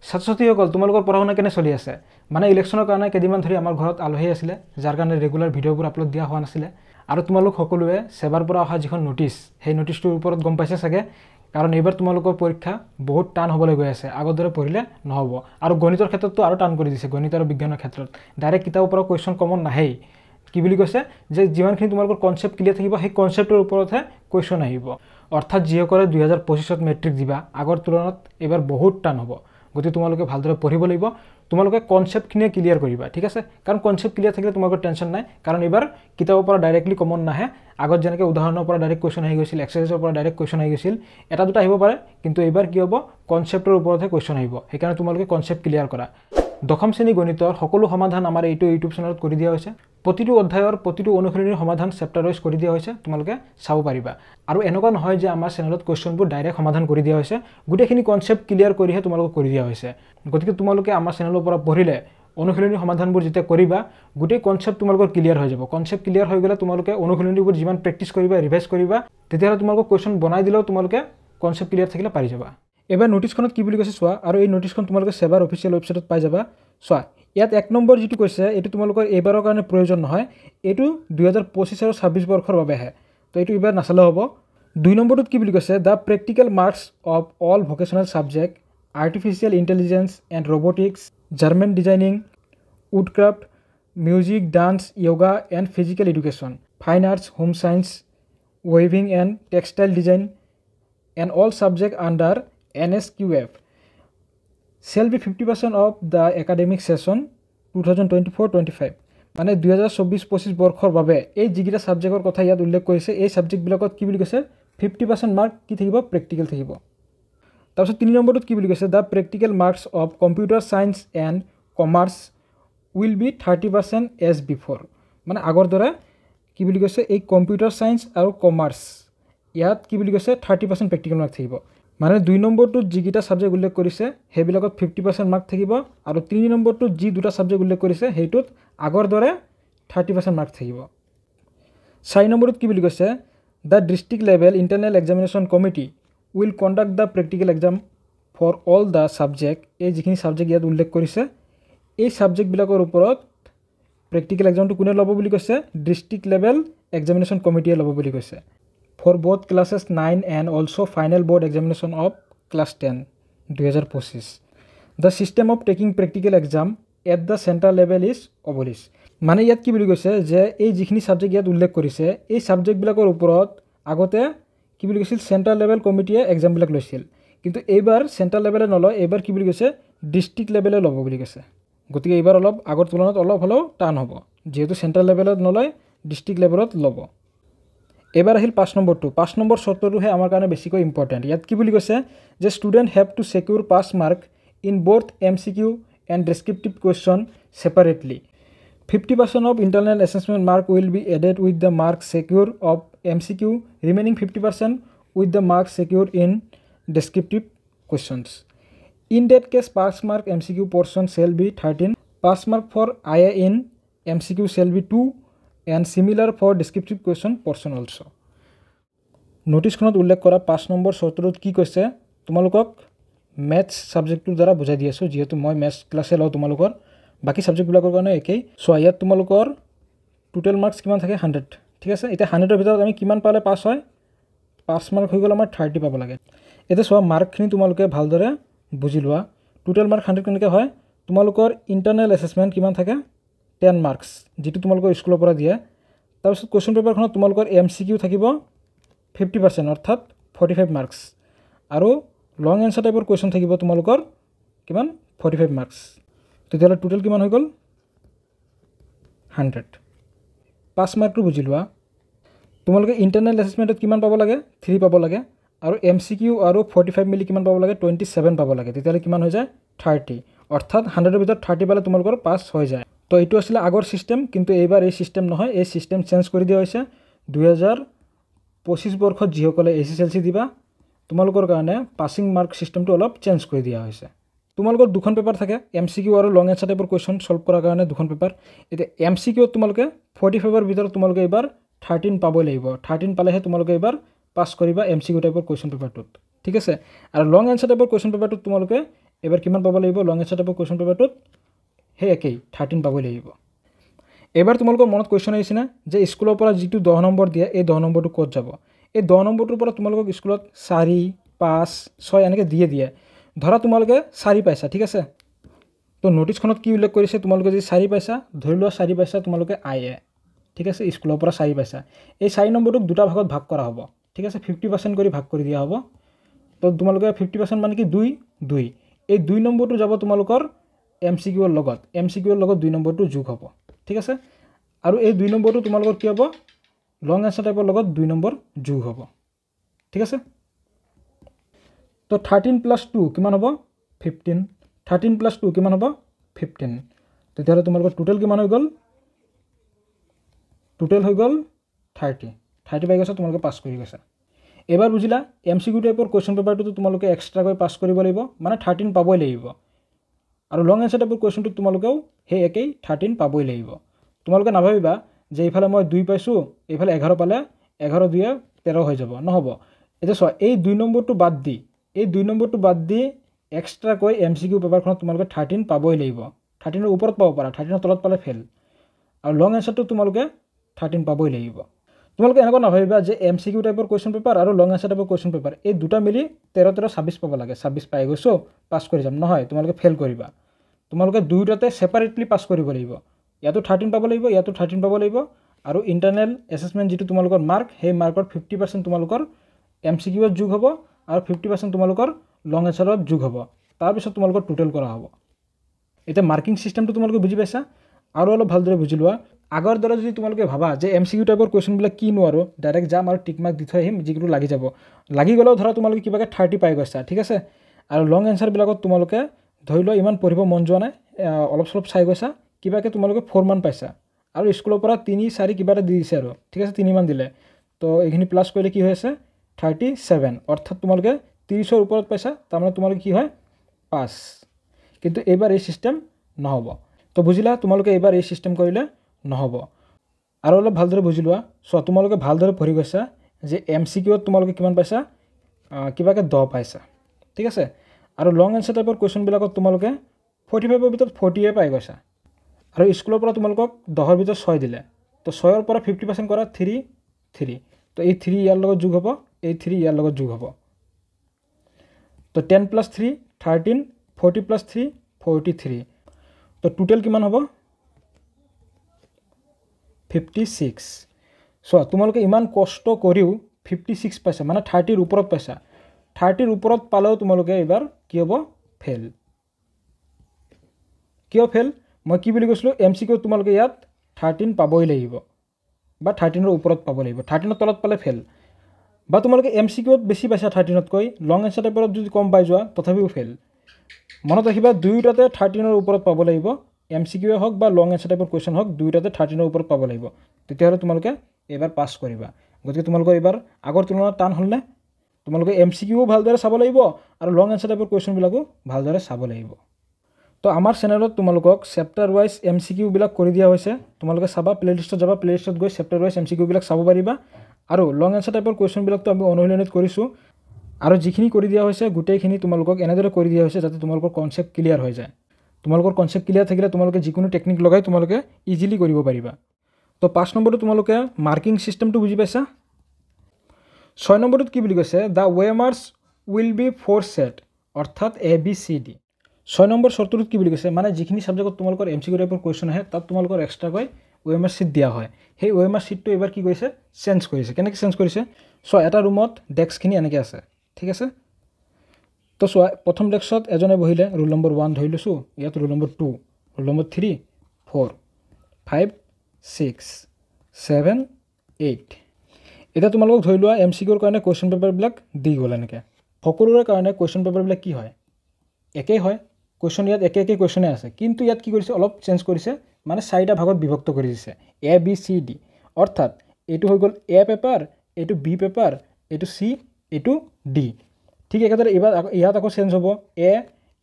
ছাত্ৰ-ছাত্ৰীসকল তোমালোকৰ পঢ়া শুনা কেনে চলি আছে মানে ইলেকশ্যনৰ কাৰণে কেইদিনমান ধৰি আমাৰ ঘৰত আলহী আছিলে যাৰ কাৰণে ৰেগুলাৰ ভিডিঅ'বোৰ আপলোড দিয়া হোৱা নাছিলে আৰু তোমালোক সকলোৱে সেবাৰ পৰা অহা যিখন নোটিছ সেই নোটিছটোৰ ওপৰত গম পাইছে চাগে কাৰণ এইবাৰ তোমালোকৰ পৰীক্ষা বহুত টান হ'বলৈ গৈ আছে আগৰ দৰে পঢ়িলে নহ'ব আৰু গণিতৰ ক্ষেত্ৰতো আৰু টান কৰি দিছে গণিত আৰু বিজ্ঞানৰ ক্ষেত্ৰত ডাইৰেক্ট কিতাপৰ পৰা কোৱেশ্চন কমন নাহেই কি বুলি কৈছে যে যিমানখিনি তোমালোকৰ কনসেপ্ট ক্লিয়াৰ থাকিব সেই কনসেপ্টৰ ওপৰতহে কোৱেশ্চন আহিব অৰ্থাৎ যিসকলে 2025ত মেট্ৰিক দিবা আগৰ তুলনাত এবাৰ বহুত টান হ'ব গতি তোমালোকে ভালদৰে পঢ়িব লাগিব তোমালোকে কনসেপ্টখিনি ক্লিয়াৰ কৰিবা ঠিক আছে কাৰণ কনসেপ্ট ক্লিয়াৰ থাকিলে তোমালোকৰ টেনচন নাই কাৰণ এবাৰ কিতাপৰ পৰা ডাইৰেক্টলি কমন নাহে আগত যেনেকৈ উদাহৰণৰ পৰা ডাইৰেক্ট কোৱেশ্চন আহি গৈছিল এক্সাৰসাইজৰ পৰা ডাইৰেক্ট কোৱেশ্চন আহি গৈছিল এটা দুটা আহিব পাৰে কিন্তু এবাৰ কি হ'ব কনসেপ্টৰ ওপৰতহে কোৱেশ্চন আহিব সেইকাৰণে তোমালোকে কনসেপ্ট ক্লিয়াৰ কৰা দশম শ্ৰেণী গণিতৰ সকলো সমাধান আমাৰ এইটো ইউটিউব চেনেলত কৰি দিয়া হৈছে প্ৰতিটো অধ্যায়ৰ প্ৰতিটো অনুশীলনীৰ সমাধান চেপ্টাৰ ওয়াইজ কৰি দিয়া হৈছে তোমালোকে চাব পাৰিবা আৰু এনেকুৱা নহয় যে আমাৰ চেনেলত কোৱেশ্চনবোৰ ডাইৰেক্ট সমাধান কৰি দিয়া হৈছে গোটেইখিনি কনসেপ্ট ক্লিয়াৰ কৰিহে তোমালোকক কৰি দিয়া হৈছে গতিকে তোমালোকে আমাৰ চেনেলৰ পৰা পঢ়িলে অনুশীলনীৰ সমাধানবোৰ যেতিয়া কৰিবা গোটেই কনসেপ্ট তোমালোকৰ ক্লিয়াৰ হৈ যাব কনসেপ্ট ক্লিয়াৰ হৈ গ'লে তোমালোকে অনুশীলনীবোৰ যিমান প্ৰেক্টিছ কৰিবা ৰিভাইজ কৰিবা তেতিয়াহ'লে তোমালোকক কোৱেশ্চন বনাই দিলেও তোমালোকে কনসেপ্ট ক্লিয়াৰ থাকিলে পাৰি যাবা এবাৰ নোটিছখনত কি বুলি কৈছে চোৱা আৰু এই নোটিছখন তোমালোকে সেবাৰ অফিচিয়েল ৱেবছাইটত পাই যাবা চোৱা ইয়াত 1 নম্বৰ যেটো কৈছে এটো তোমালোকৰ এবাৰৰ কাৰণে প্ৰয়োজন নহয় এটো 2025 আৰু 26 বৰ্ষৰ বাবেহে তো এটো এবাৰ নাছালে হ'ব 2 নম্বৰটোত কি বুলি কৈছে the practical marks of all vocational subject artificial intelligence and robotics German designing woodcraft music dance yoga and physical education fine arts home science weaving and textile design and all subjects under NSQF shall be 50% of the academic session 2024-25 মানে 2024-25 বৰ্ষৰ বাবে এই যিগিটা সাবজেক্টৰ কথা ইয়াত উল্লেখ কৰিছে এই subject বিলাকত কি বুলি কৈছে 50% মাৰ্ক কি থাকিব প্ৰেক্টিকেল থাকিব তাৰপিছত 3 নম্বৰটোত কি বুলি কৈছে the practical marks of computer science and commerce will be 30% as before মানে আগৰ দৰে কি বুলি কৈছে এই কম্পিউটাৰ সায়েন্স আৰু কমাৰ্চ ইয়াত কি বুলি কৈছে 30% প্ৰেক্টিকেল মাৰ্ক থাকিব মানে 2 নম্বৰটো যিগিটা সাবজেক্ট উল্লেখ কৰিছে হেবিলাকত 50% মাৰ্ক থাকিব আৰু 3 নম্বৰটো যি দুটা সাবজেক্ট উল্লেখ কৰিছে হেইটোত আগৰ দৰে 30% মাৰ্ক থাকিব 4 নম্বৰটো কি বুলি কৈছে the district level internal examination committee will conduct the practical exam for all the subject এই যিখিনি সাবজেক্ট ইয়াত উল্লেখ কৰিছে এই সাবজেক্ট বিলাকৰ ওপৰত প্ৰেক্টিকেল এক্সামটো কোনে ল'ব বুলি কৈছে ডিস্ট্ৰিক্ট লেভেল এক্সামিনেশন কমিটিয়ে ল'ব বুলি কৈছে for both classes 9 and also final board examination of class 10 2025 the system of taking practical exam at the central level is abolished মানে ইয়াত কি বুলি কৈছে যে এই যিখিনি সাবজেক্ট ইয়াত উল্লেখ কৰিছে এই সাবজেক্ট বিলাকৰ ওপৰত আগতে কি বুলি কৈছিল সেন্ট্ৰাল লেভেল কমিটিয়ে এক্সাম বিলাক লৈছিল কিন্তু এইবাৰ সেন্ট্ৰাল লেভেলে নলয় এইবাৰ কি বুলি কৈছে ডিস্ট্ৰিক্ট লেভেলে ল'ব বুলি কৈছে গতিকে এইবাৰ অলপ আগৰ তুলনাত অলপ হলেও টান হ'ব যেহেতু সেন্ট্ৰাল লেভেলত নলয় ডিস্ট্ৰিক্ট লেভেলত ল'ব এবাৰ আহিল 5 নম্বৰটো 5 নম্বৰ শৰ্তটোহে আমাৰ কাৰণে বেছিকৈ ইম্পৰ্টেন্ট ইয়াত কি বুলি কৈছে যে student have to secure pass mark in both MCQ and descriptive question separately 50% of internal assessment mark will be added with the mark secure of MCQ remaining 50% with the mark secure in descriptive questions in that case pass mark MCQ portion shall be 13 pass mark for IA in MCQ shall be 2 and similar for descriptive question portion also নোটিছখনত উল্লেখ কৰা 5 number শৰ্তটোত কি কৈছে তোমালোকক maths সাবজেক্টৰ দ্বাৰা বুজাই দি আছো যেহেতু মই ম্যাথছ ক্লাছে লও তোমালোকৰ বাকি সাবজেক্ট বিলাকৰ কাৰণে একেই সো ইয়াত তোমালোকৰ টোটাল মাৰ্কস কিমান থাকে 100 ঠিক আছে এটা 100 ৰ ভিতৰত আমি কিমান পালে পাস হয় পাস মাৰ্ক হৈ গ'ল আমাৰ 30 পাব লাগে এটা সো মাৰ্কখিনি তোমালোকে ভালদৰে বুজি লোৱা টোটাল মাৰ্ক 100 কেনেকৈ হয় তোমালোকৰ ইন্টাৰনেল এসেসমেন্ট কিমান থাকে 10 মাৰ্কস যেটো তোমালোকৰ স্কুলৰ পৰা দিয়ে তাৰপিছত কোৱেশ্চন পেপাৰখনত তোমালোকৰ এমসিকিউ থাকিব 50% অৰ্থাৎ 45 মাৰ্কস আৰু লং এনসাৰ টাইপৰ কোৱেশ্চন থাকিব তোমালোকৰ কিমান 45 মাৰ্কস তেতিয়ালে টোটাল কিমান হৈ গ'ল 100 পাস মাৰ্কটো বুজি লোৱা তোমালোকে ইন্টাৰনেল এসেসমেন্টত কিমান পাব লাগে 3 পাব লাগে আৰু এমসিকিউ আৰু 45 মিলি কিমান পাব লাগে 27 পাব লাগে তেতিয়ালে কিমান হৈ যায় 30 অৰ্থাৎ 100 ৰ ভিতৰত 30 পালে তোমালোকৰ পাস হৈ যায় তো এইটো আছিল আগৰ সিস্টেম কিন্তু এইবাৰ এই সিস্টেম নহয় এই সিস্টেম চেঞ্জ কৰি দিয়া হৈছে 2025 বৰ্ষত যিসকলে এসএসএলসি দিবা তোমালোকৰ কাৰণে পাসিং মাৰ্ক সিস্টেমটো অলপ চেঞ্জ কৰি দিয়া হৈছে তোমালোকৰ দুখন পেপাৰ থাকে এমসিকিউ আৰু লং এনসাৰ টাইপৰ কোৱেশ্চন সলভ কৰাৰ কাৰণে দুখন পেপাৰ এতে এমসিকিউ তোমালোকে 45 ৰ ভিতৰত তোমালোকে এবাৰ 13 পাবই লাগিব 13 পালেহে তোমালোকে এবাৰ পাস কৰিবা এমসিকিউ টাইপৰ কোৱেশ্চন পেপাৰটোত ঠিক আছে আৰু লং এনসাৰ টাইপৰ কোৱেশ্চন পেপাৰটোত তোমালোকে এবাৰ কিমান পাব লাগিব লং এনসাৰ টাইপৰ কুৱেশ্যন পেপাৰটোত সেই একেই 13 পাবই লাগিব এবাৰ তোমালোকৰ মনত কুৱেশ্যন আহিছে না যে স্কুলৰ পৰা যিটো 10 নম্বৰ দিয়ে এই 10 নম্বৰটো ক'ত যাব এই 10 নম্বৰটোৰ পৰা তোমালোকক স্কুলত 4 5 6 এনেকৈ দিয়ে ধৰা তোমালোকে 4 পাইছা ঠিক আছে তো নোটিছখনত কি উল্লেখ কৰিছে তোমালোকে যে 4 পাইছা ধৰি লোৱা 4 পাইছা তোমালোকে আইএ ঠিক আছে স্কুলৰ পৰা 4 পাইছা এই 4 নম্বৰটোক দুটা ভাগত ভাগ কৰা হ'ব ঠিক আছে 50% কৰি ভাগ কৰি দিয়া হ'ব তো তোমালোকে 50% মানে কি 2 এই 2 নম্বৰটো যাব তোমালোকৰ এমসিকিউৰ লগত এমসিকিউৰ লগত 2 নম্বৰটো যোগ হ'ব ঠিক আছে আৰু এই 2 নম্বৰটো তোমালোকৰ কি হ'ব লং এনসাৰ টাইপৰ লগত 2 নম্বৰ যোগ হ'ব ঠিক আছে তো 13 + 2 কিমান হ'ব 15 13 + 2 কিমান হ'ব 15 তেতিয়াহ'লে তোমালোকৰ টোটাল কিমান হৈ গ'ল টোটাল হৈ গ'ল 30 পাই গৈছে তোমালোকে পাছ কৰি গৈছা এবাৰ বুজিলা এমসিকিউ টাইপৰ কুৱেশ্যন পেপাৰটো তোমালোকে এক্সট্ৰাকৈ পাছ কৰিব লাগিব মানে 13 পাবই লাগিব আৰু লং এনসাৰ টাইপৰ কুৱেশ্যনটো তোমালোকেও সেই একেই 13 পাবই লাগিব তোমালোকে নাভাবিবা যে এইফালে মই 2 পাইছো এইফালে 11 পালে 11 2 13 হৈ যাব নহব এতিয়া চোৱা এই 2 নম্বৰটো বাদ দি এক্সট্ৰাকৈ এমসিকিউ পেপাৰখনত তোমালোকে 13 পাবই লাগিব 13 ৰ ওপৰত পাব পাৰা 13 ৰ তলত পালে ফেল আৰু লং এনসাৰটো তোমালোকে 13 পাবই লাগিব তোমালোকে এনেকুৱা নাভাবিবা যে এমসিকিউ টাইপৰ কুৱেশ্যন পেপাৰ আৰু লং এনসাৰ টাইপৰ কুৱেশ্যন পেপাৰ এই দুটা মিলি 13 26 পাব লাগে 26 পাই গৈছো পাছ কৰি যাম নহয় তোমালোকে ফেল কৰিবা তোমালোকে দুইটাতে সেপাৰেটলি পাছ কৰিব লাগিব ইয়াতো 13 পাব লাগিব ইয়াতো 13 পাব লাগিব আৰু ইন্টাৰনেল এসেসমেন্ট যেটো তোমালোকৰ মাৰ্ক সেই মাৰ্কৰ 50% তোমালোকৰ এমসিকিউত যোগ হ'ব আৰু 50% তোমালোকৰ লং এনসাৰত যোগ হ'ব তাৰ পিছত তোমালোকৰ টোটাল কৰা হ'ব এটা মাৰ্কিং সিস্টেমটো তোমালোকে বুজি পাইছা আৰু অলপ ভালদৰে বুজি লোৱা আগৰ দৰে যদি তোমালোকে ভাবা যে এমসিকিউ টাইপৰ কুৱেশ্যনবিলাক কি নোৱাৰো ডাইৰেক্ট যাম আৰু টিক মাৰ্ক দি থৈ আহিম যিকোনো লাগি যাব লাগি গলেও ধৰা তোমালোকে কিবাকে 30 পাই গৈছা ঠিক আছে আৰু লং এনসাৰ বিলাকত তোমালোকে ধৰি লোৱা ইমান পঢ়িব মন যোৱা নাই অলপ সলপ চাই গৈছা কিবাকে তোমালোকে 4 মান পাইছা আৰু স্কুলৰ পৰা 3 4 কিবাটা দি দিছে আৰু ঠিক আছে 3 মান দিলে তো এইখিনি প্লাস কৰিলে কি হৈ আছে 37 অৰ্থাৎ তোমালোকে 30 ৰ ওপৰত পাইছা তাৰমানে তোমালোকে কি হয় পাস কিন্তু এবাৰ এই সিস্টেম নহব তো বুজিলা তোমালোকে এবাৰ এই সিস্টেম কৰিলে নহব আৰু অলপ ভালদৰে বুজি লোৱা সো তোমালোকে ভালদৰে পঢ়ি গৈছা যে এমসিকিউত তোমালোকে কিমান পাইছা কিবাকে 10 পাইছা ঠিক আছে আৰু লং এনসাৰ টাইপৰ কুৱেশ্যন বিলাকত তোমালোকে 45 ৰ ভিতৰত 40 পাই গৈছা আৰু স্কুলৰ পৰা তোমালোকক 10 ৰ ভিতৰত 6 দিলে তো 6 ৰ পৰা 50% কৰা 3 তো এই 3 ইয়াৰ লগত যোগ হ'ব এই 3 ইয়াৰ লগত যোগ হ'ব তো 10 + 3 13 40 + 3 43 তো টোটাল কিমান হ'ব 56 সো তোমালোকে ইমান কষ্ট কৰিও 56 পাইছা মানে 30 ৰ ওপৰত পাইছা 30 ৰ ওপৰত পালেও তোমালোকে এবাৰ কি হ'ব ফেল কিয় ফেল মই কি বুলি কৈছিলো এমসিকিউ তোমালোকে ইয়াত 13 পাবই লাগিব বা 13 ৰ ওপৰত পাব লাগিব 13 ৰ তলত পালে ফেল বা তোমালোকে এমসিকিউত বেছি পাইছা 13 তকৈ লং এনসাৰ টাইপৰত যদি কম পাই যোৱা তথাপিও ফেল মনত ৰাখিবা দুইটাতে 13 ৰ ওপৰত পাব লাগিব এমসিকিউ হওক বা লং এনসাৰ টাইপৰ কুৱেশ্যন হওক দুইটাতে 13 ৰ ওপৰত পাব লাগিব তেতিয়াহ'লে তোমালোকে এবাৰ পাস কৰিবা গতিকে তোমালোকৰ এবাৰ আগৰ তুলনাত টান হ'লনে তোমালোকে এমসিকিউ ভালদৰে চাব লাগিব আৰু লং এনসাৰ টাইপৰ কুৱেশ্যন বিলাকো ভালদৰে চাব লাগিব তো আমাৰ চেনেলত তোমালোকক চেপ্টাৰ ওয়াইজ এমসিকিউ বিলাক কৰি দিয়া হৈছে তোমালোকে চাবা প্লেলিষ্টত যাবা প্লেলিষ্টত গৈ চেপ্টাৰ ওয়াইজ এমসিকিউ বিলাক চাব পাৰিবা আৰু লং এনসাৰ টাইপৰ কুৱেশ্যন বিলাকটো আমি অনুশীলনিত কৰিছো আৰু যিখিনি কৰি দিয়া হৈছে গোটেইখিনি তোমালোকক এনেদৰে কৰি দিয়া হৈছে যাতে তোমালোকৰ কনসেপ্ট ক্লিয়াৰ হৈ যায় তোমালোকৰ কনসেপ্ট ক্লিয়াৰ থাকিলে তোমালোকে যিকোনো টেকনিক লগাই তোমালোকে ইজিলি কৰিব পাৰিবা তো 5 নম্বৰটো তোমালোকে মাৰ্কিং সিস্টেমটো বুজি পাইছা 6 নম্বৰটোত কি বুলি কৈছে দা ওয়েমাৰ্স উইল বি 4 সেট অৰ্থাৎ A B C D 6 number শৰ্তটোত কি বুলি কৈছে মানে যিখিনি সাবজেক্টত তোমালোকৰ এমসিকিউ টাইপৰ কুৱেশ্যন আহে তাত তোমালোকৰ এক্সট্ৰাকৈ ওয়েমাৰ সিট দিয়া হয় সেই ওয়েমাৰ সিটটো এবাৰ কি কৰিছে চেঞ্জ কৰিছে কেনেকৈ চেঞ্জ কৰিছে সো এটা ৰুমত ডেস্কখিনি এনেকৈ আছে ঠিক আছে তো চোৱা প্ৰথম ডেস্কত এজনে বহিলে ৰোল নম্বৰ 1 ধৰি লৈছো ইয়াত ৰোল নম্বৰ 2 ৰোল নম্বৰ 3 4 5 6 7 8 এটা তোমালোকক ধৰি লোৱা এমসিকিউৰ কাৰণে কুৱেশ্যন পেপাৰবিলাক দি গ'ল এনেকৈ সকলোৰে কাৰণে কুৱেশ্যন পেপাৰবিলাক কি হয় একেই হয় কুৱেশ্যন ইয়াত একে কুৱেশ্যনে আছে কিন্তু ইয়াত কি কৰিছে অলপ চেঞ্জ কৰিছে মানে 4টা ভাগত বিভক্ত কৰি দিছে এ বি সি ডি অৰ্থাৎ এইটো হৈ গ'ল এ পেপাৰ এইটো বি পেপাৰ এইটো সি এইটো ডি ঠিক একেদৰে এবাৰ ইয়াত আকৌ চেঞ্জ হ'ব এ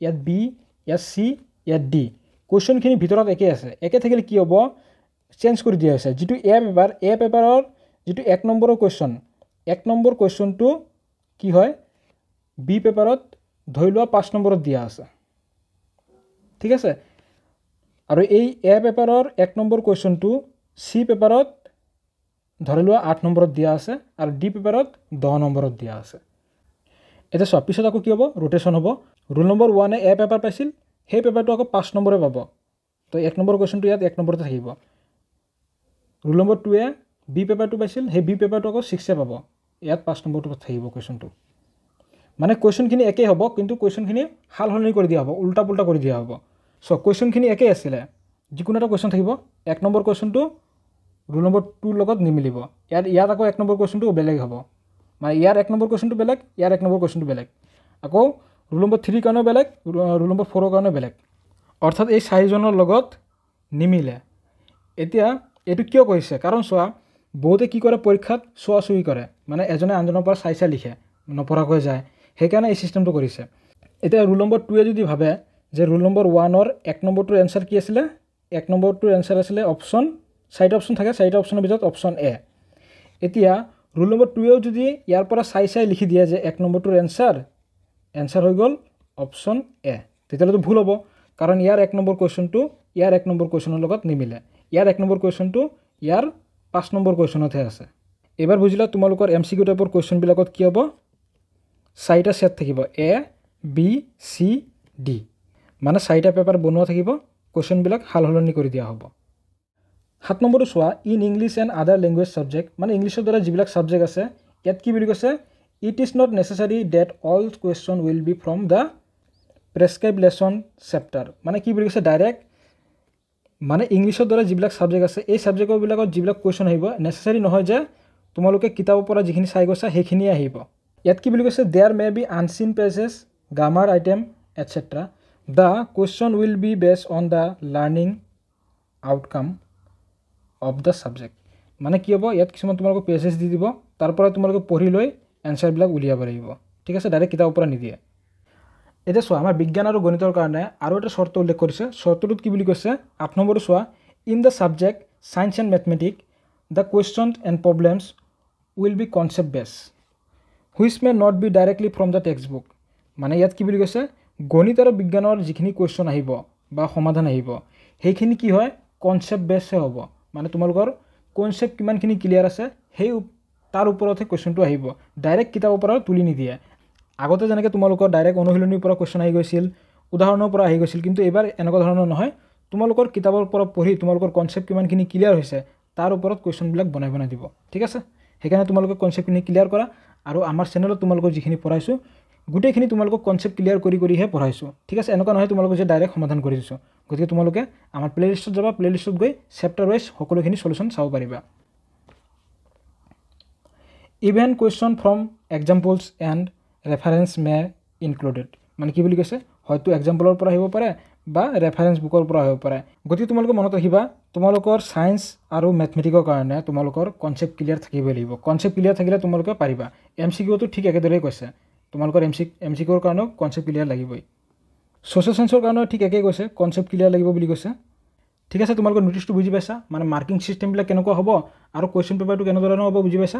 ইয়াত বি ইয়াত সি ইয়াত ডি কুৱেশ্যনখিনি ভিতৰত একে আছে একে থাকিলে কি হ'ব চেঞ্জ কৰি দিয়া হৈছে যেটো এ পেপাৰৰ যেটো 1 নম্বৰৰ কুৱেশ্যন 1 নম্বৰ কুৱেশ্যনটো কি হয় বি পেপাৰত ধৰি লোৱা 5 নম্বৰত দিয়া আছে ঠিক আছে। আৰু এই এ পেপাৰৰ 1 নম্বৰ কুৱেশ্যনটো চি পেপাৰত ধৰি লোৱা 8 নম্বৰত দিয়া আছে আৰু ডি পেপাৰত 10 নম্বৰত দিয়া আছে। এতিয়া চোৱা পিছত আকৌ কি হ'ব, ৰোটেশ্যন হ'ব। ৰোল নম্বৰ 1 এ পেপাৰ পাইছিল, সেই পেপাৰটো আকৌ 5 নম্বৰে পাব। তো 1 নম্বৰ কুৱেশ্যনটো ইয়াত 1 নম্বৰতে থাকিব। ৰোল নম্বৰ 2 বি পেপাৰটো পাইছিল, সেই বি পেপাৰটো আকৌ 6 পাব, ইয়াত 5 নম্বৰটো থাকিব কুৱেশ্যনটো। মানে কুৱেশ্যনখিনি একেই হ'ব, কিন্তু কুৱেশ্যনখিনি সাল সলনি কৰি দিয়া হ'ব, উল্টা পুল্টা কৰি দিয়া হ'ব। চ' কুৱেশ্যনখিনি একেই আছিলে, যিকোনো এটা কুৱেশ্যন থাকিব, 1 নম্বৰ কুৱেশ্যনটো ৰোল নম্বৰ 2ৰ লগত নিমিলিব। ইয়াত আকৌ 1 নম্বৰ কুৱেশ্যনটো বেলেগ হ'ব, মানে ইয়াৰ 1 নম্বৰ কুৱেশ্যনটো বেলেগ, ইয়াৰ 1 নম্বৰ কুৱেশ্যনটো বেলেগ। আকৌ ৰোল নম্বৰ 3ৰ কাৰণেও বেলেগ, ৰোল নম্বৰ 4ৰ কাৰণেও বেলেগ। অৰ্থাৎ এই 4জনৰ লগত নিমিলে। এতিয়া এইটো কিয় কৰিছে, কাৰণ চোৱা বহুতে কি কৰে পৰীক্ষাত চোৱাচুই কৰে, মানে এজনে আনজনৰ পৰা চাই লিখে, নপঢ়াকৈ যায়, সেইকাৰণে এই চিষ্টেমটো কৰিছে। এতিয়া ৰোল নম্বৰ 2 যদি ভাবে যে ৰোল নম্বৰ 1ৰ 1 নম্বৰটোৰ এনচাৰ কি আছিলে, 1 নম্বৰটোৰ এনচাৰ আছিলে অপশ্যন, 4টা অপশ্যন থাকে, 4টা অপশ্যনৰ ভিতৰত অপশ্যন এ। এতিয়া ৰোল নম্বৰ 2ও যদি ইয়াৰ পৰা চাই লিখি দিয়ে যে 1 নম্বৰটোৰ এনচাৰ হৈ গ'ল অপশ্যন এ, তেতিয়াহ'লেতো ভুল হ'ব, কাৰণ ইয়াৰ 1 নম্বৰ কুৱেশ্যনটো ইয়াৰ 1 নম্বৰ কুৱেশ্যনৰ লগত নিমিলে। ইয়াৰ 1 নম্বৰ কুৱেশ্যনটো ইয়াৰ 5 নম্বৰ কুৱেশ্যনতহে আছে। এবাৰ বুজিলা তোমালোকৰ MCQ টাইপৰ কুৱেশ্যনবিলাকত কি হ'ব, 4টা ছেট থাকিব, এ বি চি ডি, মানে 4টা পেপাৰ বনোৱা থাকিব, কুৱেশ্যনবিলাক সাল সলনি কৰি দিয়া হ'ব। 7 নম্বৰটো চোৱা, in English and other language subject, মানে ইংলিছৰ দ্বাৰা যিবিলাক ছাবজেক্ট আছে, ইয়াত কি বুলি কৈছে, it is not necessary that all question will be from the prescribed lesson chapter. মানে কি বুলি কৈছে ডাইৰেক্ট, মানে ইংলিছৰ দ্বাৰা যিবিলাক ছাবজেক্ট আছে, এই ছাবজেক্টবিলাকত যিবিলাক কুৱেশ্যন আহিব, নেচেচাৰী নহয় যে তোমালোকে কিতাপৰ পৰা যিখিনি চাই গৈছা সেইখিনিয়ে আহিব। ইয়াত কি বুলি কৈছে, there may be unseen passages, grammar item etcetera, the question will be based on the learning outcome of the subject. মানে কি হ'ব, ইয়াত কিছুমান তোমালোকক পেজেছ দি দিব, তাৰ পৰা তোমালোকে পঢ়ি লৈ এনচাৰবিলাক উলিয়াব লাগিব, ঠিক আছে, ডাইৰেক্ট কিতাপৰ পৰা নিদিয়ে। এতিয়া চোৱা আমাৰ বিজ্ঞান আৰু গণিতৰ কাৰণে আৰু এটা চৰ্ত উল্লেখ কৰিছে। চৰ্তটোত কি বুলি কৈছে, 8 নম্বৰটো চোৱা, in the subject science and mathematics the question and problems will be concept base which may not be directly from the textbook. মানে ইয়াত কি বুলি কৈছে, গণিত আৰু বিজ্ঞানৰ যিখিনি কুৱেশ্যন আহিব বা সমাধান আহিব, সেইখিনি কি হয় কনচেপ্ট বেছহে হ'ব, মানে তোমালোকৰ কনচেপ্ট কিমানখিনি ক্লিয়াৰ আছে সেই তাৰ ওপৰতহে কুৱেশ্যনটো আহিব, ডাইৰেক্ট কিতাপৰ পৰা তুলি নিদিয়ে। আগতে যেনেকৈ তোমালোকৰ ডাইৰেক্ট অনুশীলনীৰ পৰা কুৱেশ্যন আহি গৈছিল, উদাহৰণৰ পৰা আহি গৈছিল, কিন্তু এইবাৰ এনেকুৱা ধৰণৰ নহয়, তোমালোকৰ কিতাপৰ পৰা পঢ়ি তোমালোকৰ কনচেপ্ট কিমানখিনি ক্লিয়াৰ হৈছে তাৰ ওপৰত কুৱেশ্যনবিলাক বনাই দিব, ঠিক আছে। সেইকাৰণে তোমালোকে কনচেপ্টখিনি ক্লিয়াৰ কৰা, আৰু আমাৰ চেনেলত তোমালোকৰ যিখিনি পঢ়াইছোঁ গোটেইখিনি তোমালোকক কনচেপ্ট ক্লিয়াৰ কৰিহে পঢ়াইছোঁ, ঠিক আছে। এনেকুৱা নহয় তোমালোকে যে ডাইৰেক্ট সমাধান কৰি দিছোঁ। গতিকে তোমালোকে আমাৰ প্লেলিষ্টত যাবা, প্লেলিষ্টত গৈ চেপ্টাৰ ৱাইজ সকলোখিনি সলিউশ্যন চাব পাৰিবা। Even question from examples and reference May included, মানে কি বুলি কৈছে, হয়তো এক্সাম্পলৰ পৰা আহিব পাৰে বা ৰেফাৰেঞ্চ বুকৰ পৰা আহিব পাৰে। গতিকে তোমালোকে মনত ৰাখিবা, তোমালোকৰ ছায়েন্স আৰু মেথমেটিকৰ কাৰণে তোমালোকৰ কনচেপ্ট ক্লিয়াৰ থাকিবই লাগিব। কনচেপ্ট ক্লিয়াৰ থাকিলে তোমালোকে পাৰিবা। MCQটো ঠিক একেদৰেই কৈছে, তোমালোকৰ MCQৰ কাৰণেও কনচেপ্ট ক্লিয়াৰ লাগিবই। ছ'চিয়েল ছায়েন্সৰ কাৰণেও ঠিক একেই কৈছে, কনচেপ্ট ক্লিয়াৰ লাগিব বুলি কৈছে, ঠিক আছে। তোমালোকৰ নটিচটো বুজি পাইছা, মানে মাৰ্কিং চিষ্টেমবিলাক কেনেকুৱা হ'ব আৰু কুৱেশ্যন পেপাৰটো কেনেধৰণৰ হ'ব বুজি পাইছা,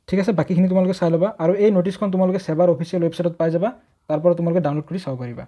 ঠিক আছে। বাকীখিনি তোমালোকে চাই ল'বা, আৰু এই নটিচখন তোমালোকে চেবাৰ অফিচিয়েল ৱেবছাইটত পাই যাবা, তাৰ পৰা তোমালোকে ডাউনলোড কৰি চাব পাৰিবা।